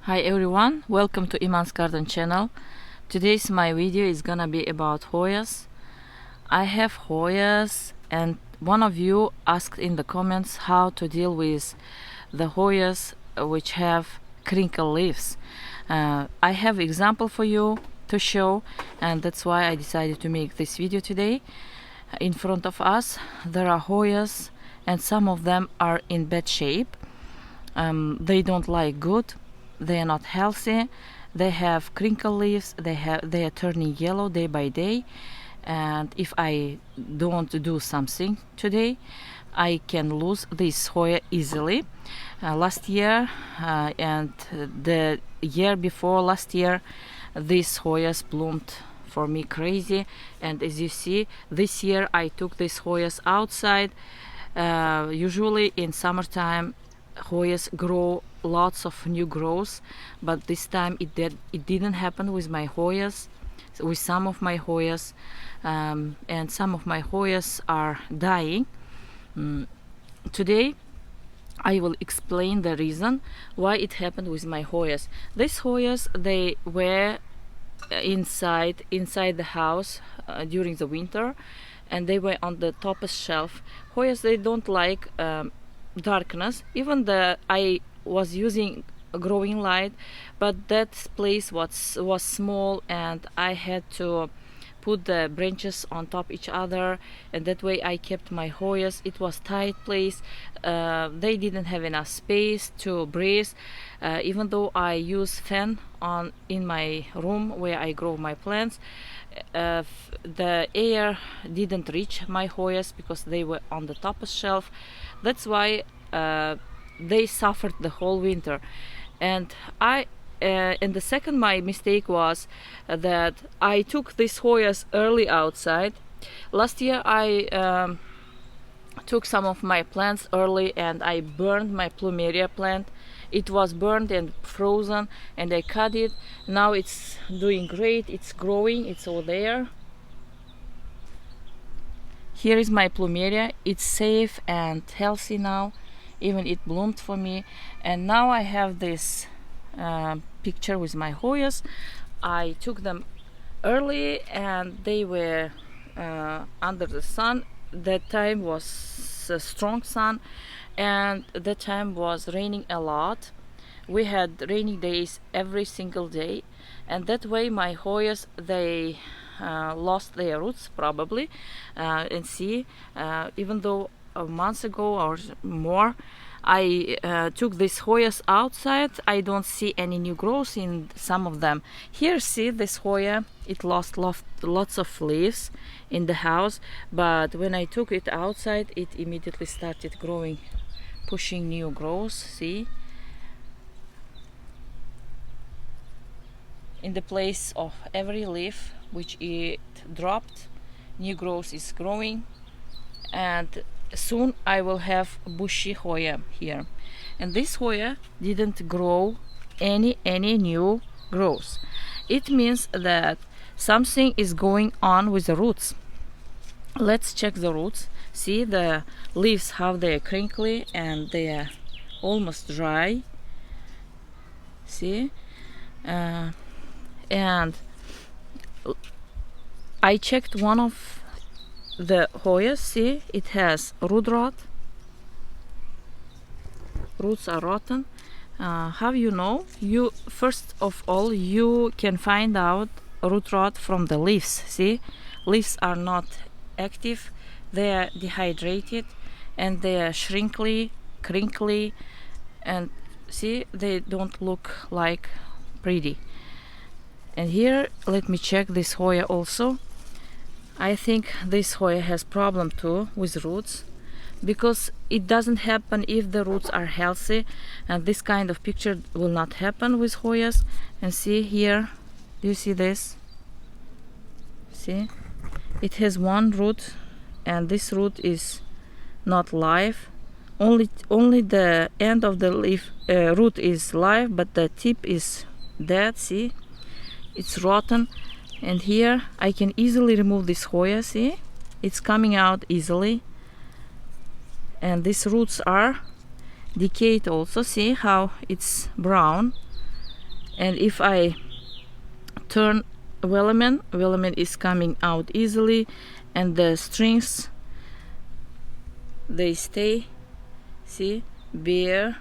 Hi everyone, welcome to Eemaan's Garden channel. Today's my video is gonna be about Hoyas. I have Hoyas, and one of you asked in the comments how to deal with the Hoyas which have crinkle leaves. I have example for you to show, and that's why I decided to make this video today. In front of us there are Hoyas, and some of them are in bad shape. They don't like good. They are not healthy. They have crinkle leaves. They are turning yellow day by day, and if I don't do something today, I can lose this Hoya easily. Last year and the year before last year, these Hoyas bloomed for me crazy, and as you see, this year I took these Hoyas outside. Usually in summertime Hoyas grow lots of new growth, but this time it didn't happen with my Hoyas, with some of my Hoyas, and some of my Hoyas are dying. Today I will explain the reason why it happened with my Hoyas. These Hoyas, they were inside the house during the winter, and they were on the topest shelf. Hoyas, they don't like darkness. Even I was using a growing light, but that place was small, and I had to put the branches on top each other, and that way I kept my Hoyas. It was tight place. They didn't have enough space to breathe. Even though I use fan in my room where I grow my plants, the air didn't reach my Hoyas because they were on the top shelf. That's why they suffered the whole winter. And the second my mistake was that I took these Hoyas early outside. Last year I took some of my plants early, and I burned my plumeria plant. It was burned and frozen, and I cut it. Now it's doing great. It's growing. It's all there. Here is my plumeria. It's safe and healthy now. Even it bloomed for me. And now I have this picture with my Hoyas. I took them early, and they were under the sun. That time was a strong sun, and that time was raining a lot. We had rainy days every single day, and that way my Hoyas, they lost their roots probably. And see, even though a month ago or more I took these Hoyas outside, I don't see any new growth in some of them. Here, see, this Hoya, it lost lots of leaves in the house, but when I took it outside, it immediately started growing, pushing new growth. See, in the place of every leaf which it dropped, new growth is growing, and soon I will have bushy Hoya here. And this Hoya didn't grow any new growth. It means that something is going on with the roots. Let's check the roots. See, the leaves, how they are crinkly and they are almost dry. See, and I checked one of the Hoyas. See, it has root rot. Roots are rotten. How you know? You first of all, you can find out root rot from the leaves. See, leaves are not active. They are dehydrated, and they are shrinkly, crinkly, and see, they don't look like pretty. And here, let me check this Hoya also. I think this Hoya has problem too with roots, because it doesn't happen if the roots are healthy, and this kind of picture will not happen with Hoyas. And see here, do you see this? See, it has one root, and this root is not live. Only the end of the leaf root is live, but the tip is dead. See, it's rotten. And here I can easily remove this Hoya. See, it's coming out easily, and these roots are decayed also. See how it's brown. And if I turn velamen is coming out easily, and the strings, they stay, see, bare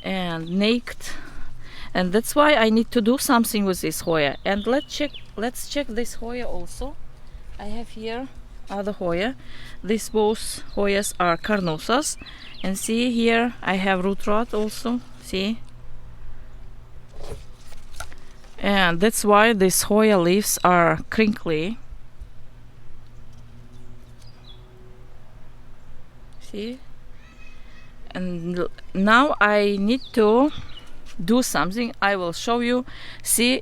and naked. And that's why I need to do something with this Hoya. And let's check this Hoya also. I have here other Hoya. These both Hoyas are carnosas, and see here I have root rot also, see. And that's why these Hoya leaves are crinkly, see. And now I need to do something. I will show you. See,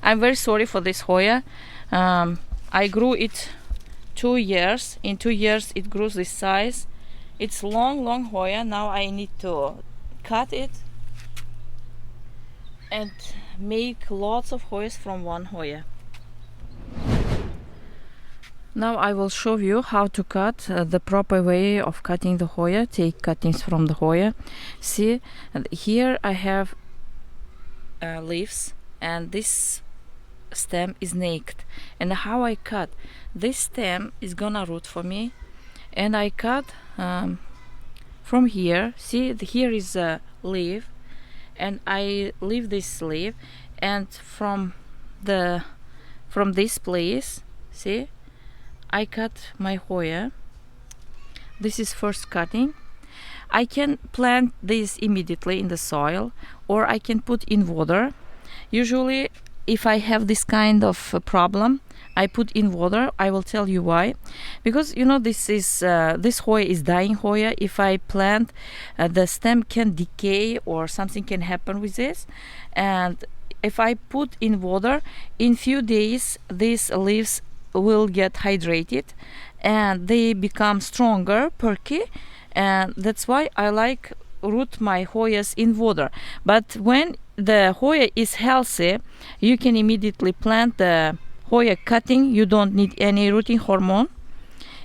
I'm very sorry for this Hoya. I grew it 2 years. In 2 years it grew this size. It's long Hoya. Now I need to cut it and make lots of Hoyas from one Hoya. Now I will show you how to cut, the proper way of cutting the Hoya. Take cuttings from the Hoya. See, here I have leaves, and this stem is naked. And how I cut? This stem is gonna root for me, and I cut from here. See, here is a leaf, and I leave this leaf, and from this place, see, I cut my Hoya. This is first cutting. I can plant this immediately in the soil, or I can put in water. Usually, if I have this kind of problem, I put in water. I will tell you why. Because you know, this Hoya is dying Hoya. If I plant, the stem can decay or something can happen with this. And if I put in water, in few days these leaves will get hydrated and they become stronger, perky, and that's why I like root my Hoyas in water. But when the Hoya is healthy, you can immediately plant the Hoya cutting. You don't need any rooting hormone.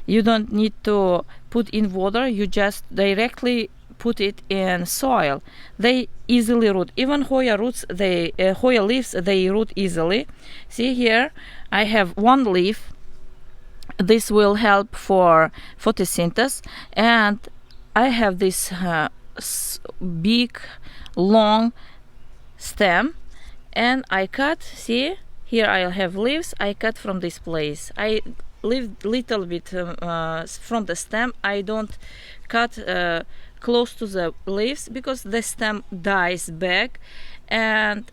You don't need to put in water. You just directly put it in soil. They easily root. Even Hoya Hoya leaves, they root easily. See here, I have one leaf. This will help for photosynthesis, and I have this big, long stem, and I cut. See, here I have leaves. I cut from this place. I leave little bit from the stem. I don't cut close to the leaves because the stem dies back, and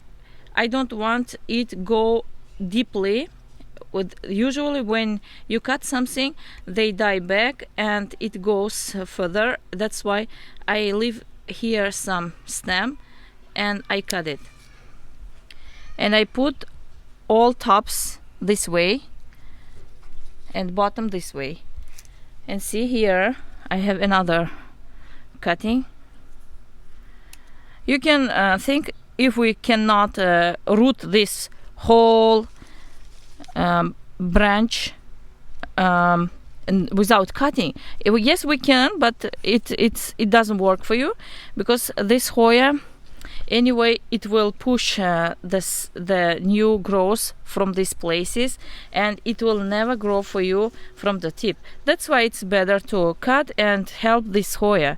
I don't want it go deeply. Usually when you cut something, they die back and it goes further. That's why I leave here some stem and I cut it, and I put all tops this way and bottom this way. And see here I have another cutting. You can think, if we cannot root this whole branch and without cutting, yes we can, but it doesn't work for you, because this Hoya anyway it will push the new growth from these places, and it will never grow for you from the tip. That's why it's better to cut and help this Hoya.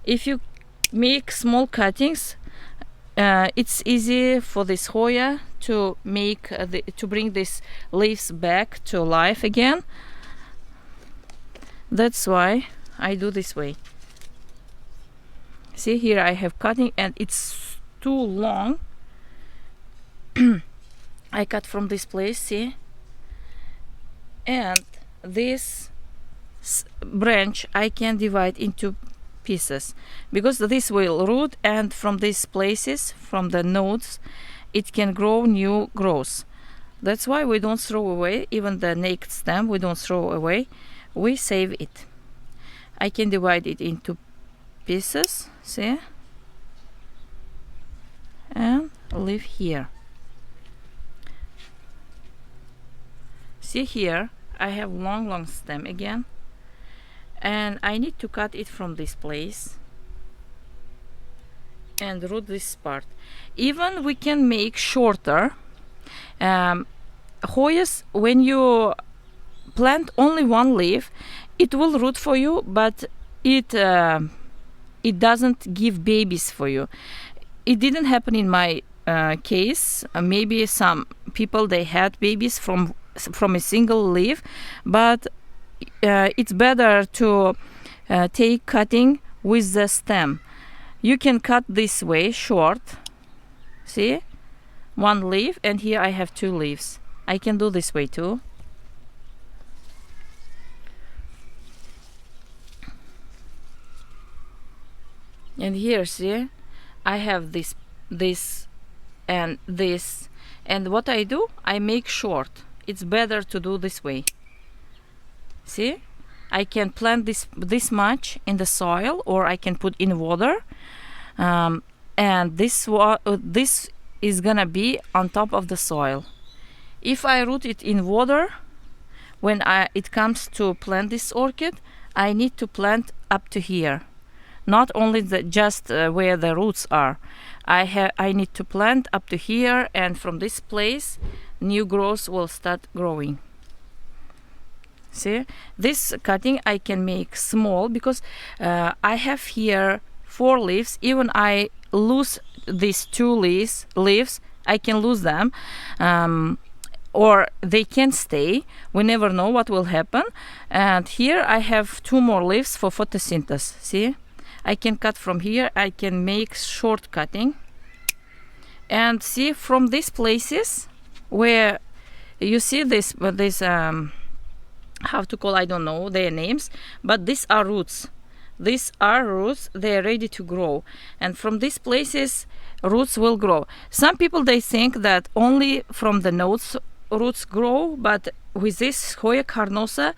If you make small cuttings, it's easy for this Hoya to make to bring these leaves back to life again. That's why I do this way. See here I have cutting and it's too long. I cut from this place, see, and this branch I can divide into pieces, because this will root, and from these places, from the nodes, it can grow new growth. That's why we don't throw away even the naked stem. We don't throw away, we save it. I can divide it into pieces, see, and leave here. See here I have long stem again, and I need to cut it from this place, and root this part. Even we can make shorter. Hoyas, when you plant only one leaf, it will root for you, but it doesn't give babies for you. It didn't happen in my case. Maybe some people, they had babies from a single leaf, but it's better to take cutting with the stem. You can cut this way short, see, one leaf, and here I have two leaves. I can do this way too. And here, see, I have this and this, and what I do, I make short. It's better to do this way. See, I can plant this much in the soil, or I can put in water, and this is gonna be on top of the soil. If I root it in water, when it comes to plant this orchid, I need to plant up to here, not only just where the roots are. I need to plant up to here, and from this place new growth will start growing. See, this cutting I can make small because I have here 4 leaves. Even I lose these 2 leaves, I can lose them, or they can stay. We never know what will happen. And here I have 2 more leaves for photosynthesis. See, I can cut from here. I can make short cutting, and see, from these places where you see this how to call, I don't know their names, but these are roots. These are roots. They are ready to grow, and from these places roots will grow. Some people, they think that only from the nodes roots grow, but with this Hoya carnosa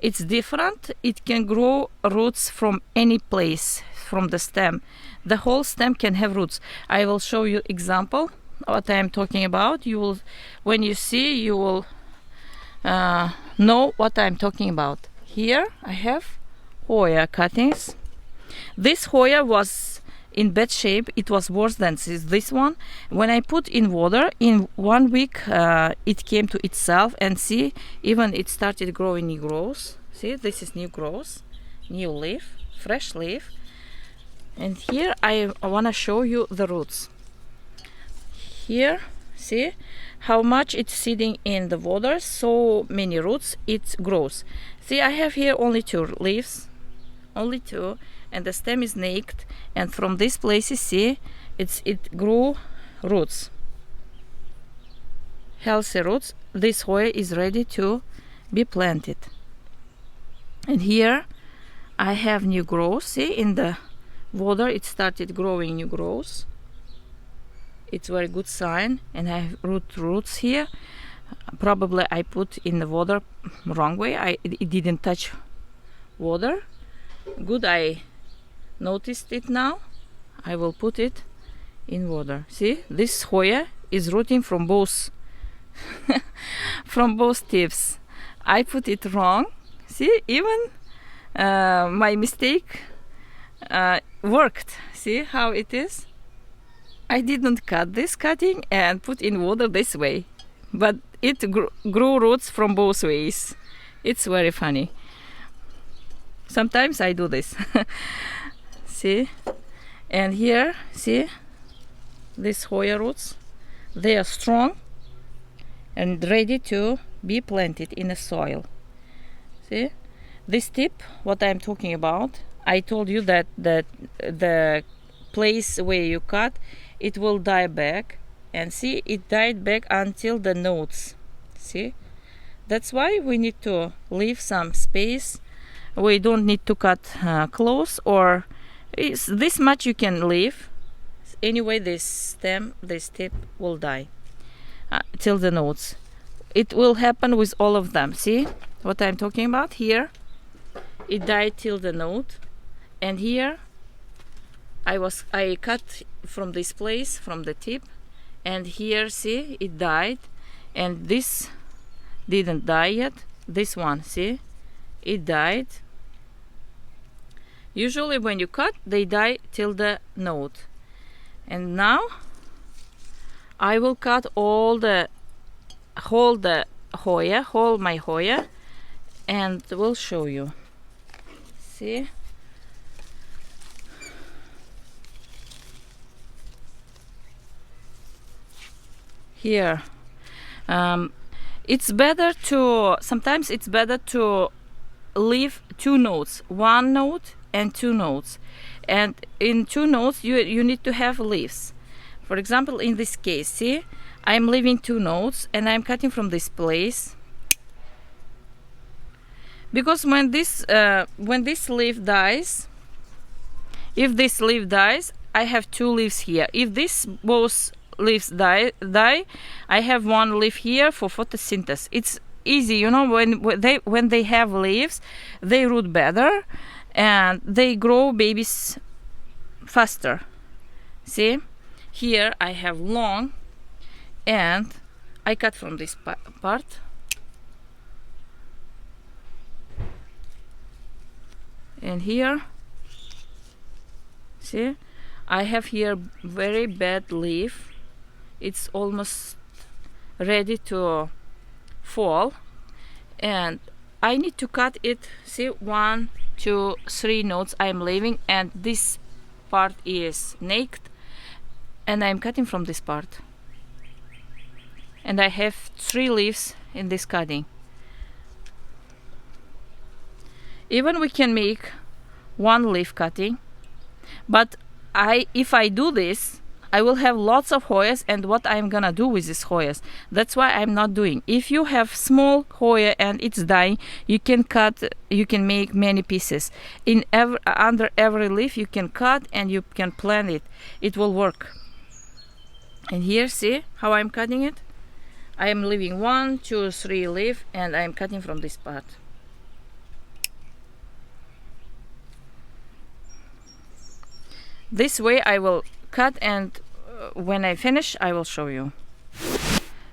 it's different. It can grow roots from any place, from the stem. The whole stem can have roots. I will show you example what I am talking about. You will, when you see, you will know what I'm talking about. Here I have Hoya cuttings. This Hoya was in bad shape. It was worse than this one. When I put in water, in 1 week it came to itself, and see, even it started growing new growth. See, this is new growth, new leaf, fresh leaf. And here I want to show you the roots. Here, see how much it's sitting in the water, so many roots it grows. See, I have here only 2 leaves, only 2, and the stem is naked, and from these places, see, it grew roots, healthy roots. This Hoya is ready to be planted. And here I have new growth. See, in the water it started growing new growth. It's very good sign. And I have roots here. Probably I put in the water wrong way. It didn't touch water. Good, I noticed it now. I will put it in water. See, this Hoya is rooting from both from both tips. I put it wrong. See, even my mistake worked. See how it is? I didn't cut this cutting and put in water this way, but it grew roots from both ways. It's very funny. Sometimes I do this. See, and here, see, these Hoya roots, they are strong and ready to be planted in the soil. See, this tip, what I'm talking about, I told you that the place where you cut, it will die back, and see, it died back until the nodes. See, that's why we need to leave some space. We don't need to cut close, or this much you can leave. Anyway, this stem, this tip will die till the nodes. It will happen with all of them. See what I'm talking about? Here it died till the node, and here I cut from this place, from the tip, and here, see, it died, and this didn't die yet. This one, see, it died. Usually when you cut, they die till the node. And now I will cut all the whole my Hoya, and will show you. See? Here. Sometimes it's better to leave two notes, one note and two notes. And in two notes you need to have leaves. For example, in this case, see, I'm leaving two notes and I'm cutting from this place. Because when this leaf dies, if this leaf dies, I have two leaves here. If this both leaves die, I have one leaf here for photosynthesis. It's easy, you know, when they have leaves, they root better and they grow babies faster. See, here I have long, and I cut from this part. And here, see, I have here very bad leaf. It's almost ready to fall, and I need to cut it. See, 1, 2, 3 notes I'm leaving, and this part is naked, and I'm cutting from this part. And I have 3 leaves in this cutting. Even we can make 1 leaf cutting, but if I do this, I will have lots of Hoyas, and what I'm gonna do with these Hoyas? That's why I'm not doing. If you have small Hoya and it's dying, you can make many pieces. Under every leaf you can cut and you can plant it. It will work. And here, see how I'm cutting it? I am leaving 1, 2, 3 leaf, and I'm cutting from this part. This way I will cut, and when I finish I will show you.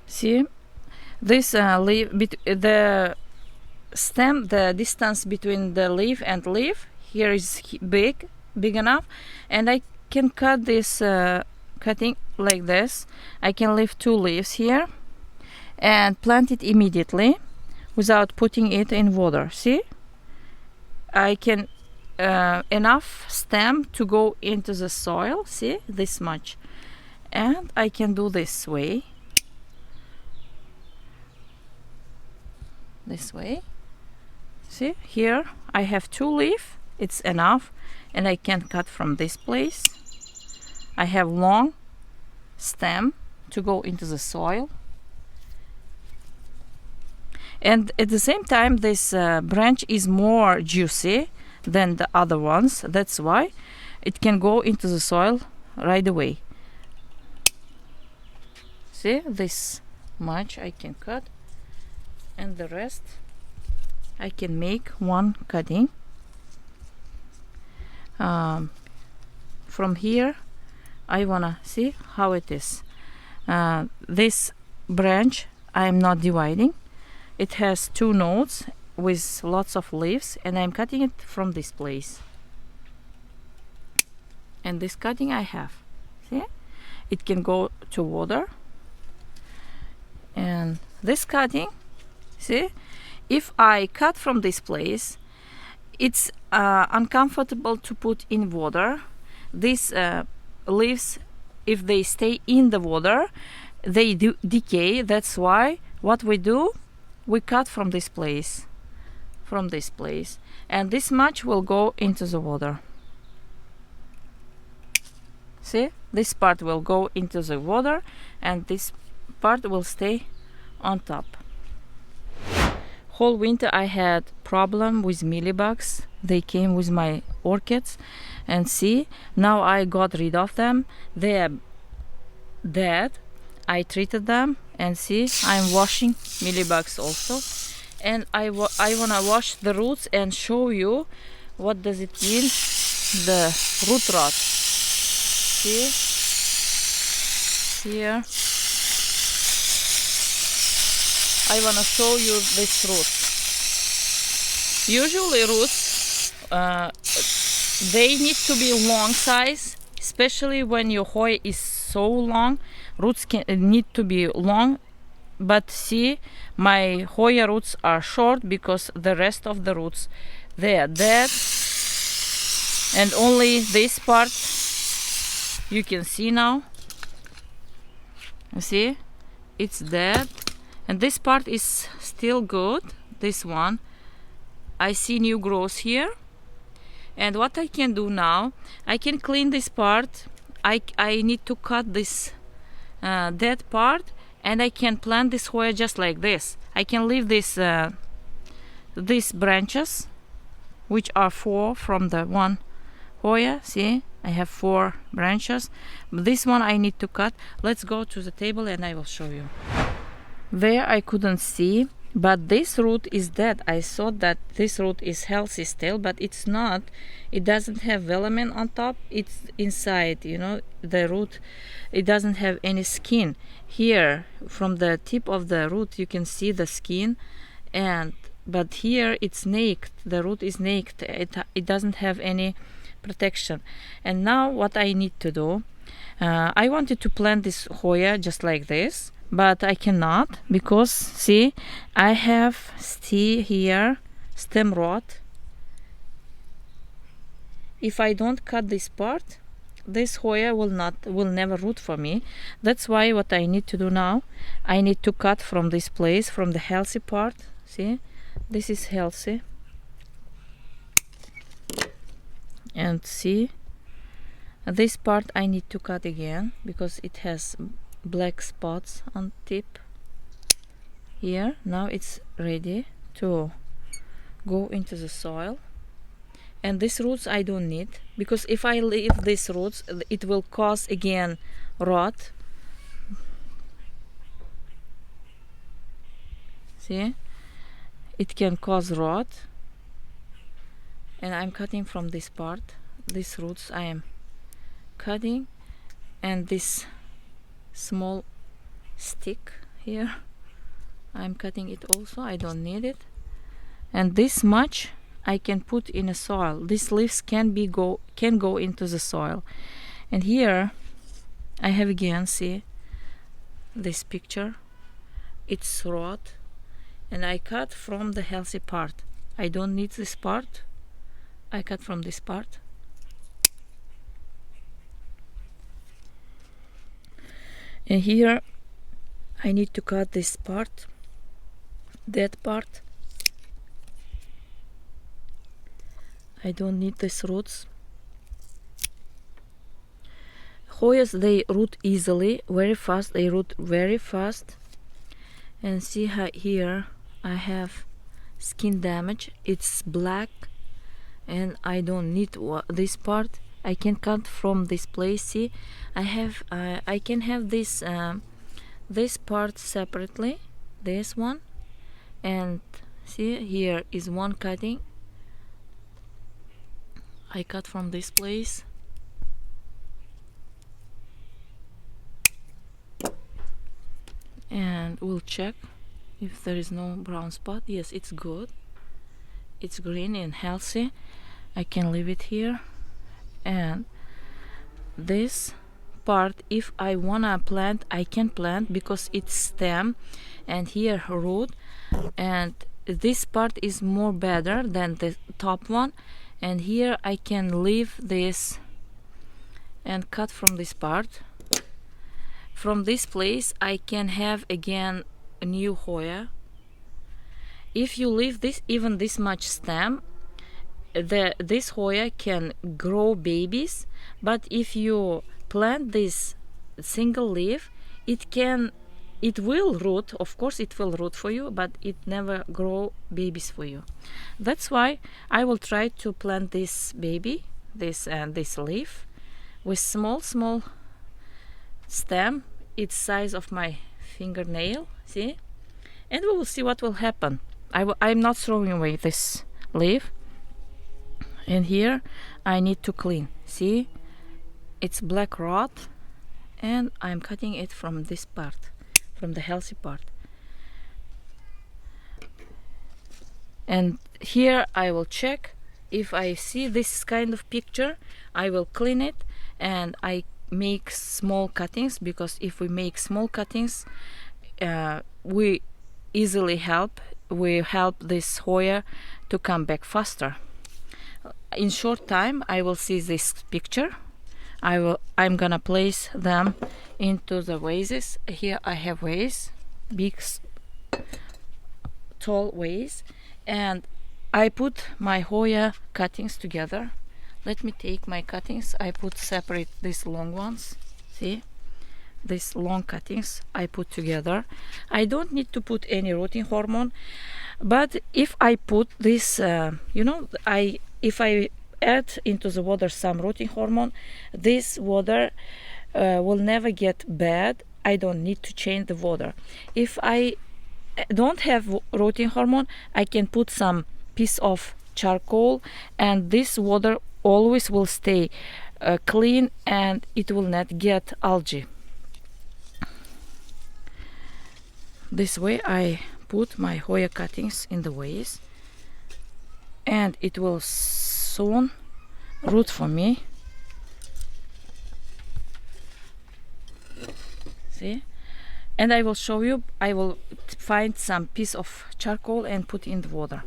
See, this leaf, the stem, the distance between the leaf and leaf here is big enough, and I can cut this cutting like this. I can leave 2 leaves here and plant it immediately without putting it in water. See, I can enough stem to go into the soil, see, this much, and I can do this way, see, here I have 2 leaves, it's enough, and I can cut from this place. I have long stem to go into the soil, and at the same time this branch is more juicy than the other ones. That's why it can go into the soil right away. See, this much I can cut, and the rest I can make 1 cutting. From here I wanna see how it is. This branch I'm not dividing. It has 2 nodes with lots of leaves, and I'm cutting it from this place. And this cutting I have, see, it can go to water. And this cutting, see, if I cut from this place, it's uncomfortable to put in water. These leaves, if they stay in the water, they decay. That's why what we do, we cut from this place, and this much will go into the water. See, this part will go into the water, and this part will stay on top. Whole winter I had problem with mealybugs. They came with my orchids, and see, now I got rid of them. They are dead. I treated them, and see, I'm washing mealybugs also. And I wanna wash the roots and show you what does it mean, the root rot. See, here I wanna show you this root. Usually roots they need to be long size especially when your Hoya is so long. Roots need to be long, but see, my Hoya roots are short because the rest of the roots, they are dead, and only this part you can see now. You see, it's dead, and this part is still good. This one, I see new growth here. And what I can do now, I can clean this part. I need to cut this dead part, and I can plant this Hoya just like this. I can leave this these branches, which are 4 from the one Hoya. See, I have 4 branches. This one I need to cut. Let's go to the table and I will show you. There I couldn't see, but this root is dead. I thought that this root is healthy still, but it's not. It doesn't have velamen on top. It's inside, you know, the root. It doesn't have any skin. Here, from the tip of the root, you can see the skin, but here it's naked. The root is naked. It doesn't have any protection. And now what I need to do, I wanted to plant this Hoya just like this, but I cannot because see, I have here stem rot. If I don't cut this part, this Hoya will never root for me. That's why what I need to do now, I need to cut from this place, from the healthy part. See, this is healthy, and see, this part I need to cut again because it has black spots on tip here. Now it's ready to go into the soil, and these roots I don't need, because if I leave these roots, it will cause again rot. See, it can cause rot, and I'm cutting from this part. These roots I am cutting, and this small stick here I'm cutting it also. I don't need it, and this much I can put in a soil. These leaves can go into the soil. And here I have again, see this picture, it's rot, and I cut from the healthy part. I don't need this part. I cut from this part. And here I need to cut this part, that part. I don't need these roots. Hoyas, they root easily, very fast. They root very fast. And see how here I have skin damage. It's black, and I don't need this part. I can cut from this place. See, I can have this this part separately, this one, and see here is one cutting. I cut from this place, and we'll check if there is no brown spot. Yes, it's good, it's green and healthy. I can leave it here. And this part, if I wanna plant, I can plant because it's stem and here root, and this part is more better than the top one. And here I can leave this and cut from this part. From this place I can have again a new Hoya. If you leave this, even this much stem, this Hoya can grow babies, but if you plant this single leaf, it will root. Of course it will root for you, but it never grow babies for you. That's why I will try to plant this baby, this leaf, with small stem. It's size of my fingernail, see, and we will see what will happen. I'm not throwing away this leaf. And here I need to clean. See, it's black rot, and I'm cutting it from this part, from the healthy part. And here I will check. If I see this kind of picture, I will clean it and I make small cuttings, because if we make small cuttings, we easily help this Hoya to come back faster. In short time I will see this picture. I'm gonna place them into the vases. Here I have vase, big tall vase, and I put my Hoya cuttings together. Let me take my cuttings. I put separate these long ones. See, these long cuttings I put together. I don't need to put any rooting hormone, but if I put this, if I add into the water some rooting hormone, this water will never get bad. I don't need to change the water. If I don't have rooting hormone, I can put some piece of charcoal, and this water always will stay clean, and it will not get algae. This way I put my Hoya cuttings in the vase, and it will soon root for me. See, and I will show you. I will find some piece of charcoal and put in the water.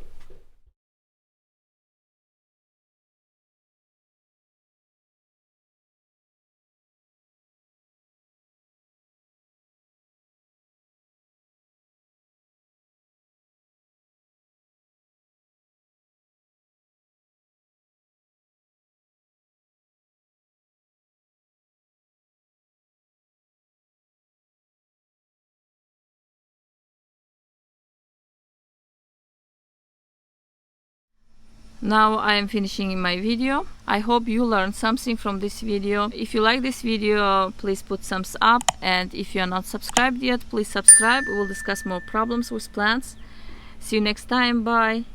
Now I am finishing my video. I hope you learned something from this video. If you like this video, please put thumbs up, and if you are not subscribed yet, please subscribe. We will discuss more problems with plants. See you next time. Bye.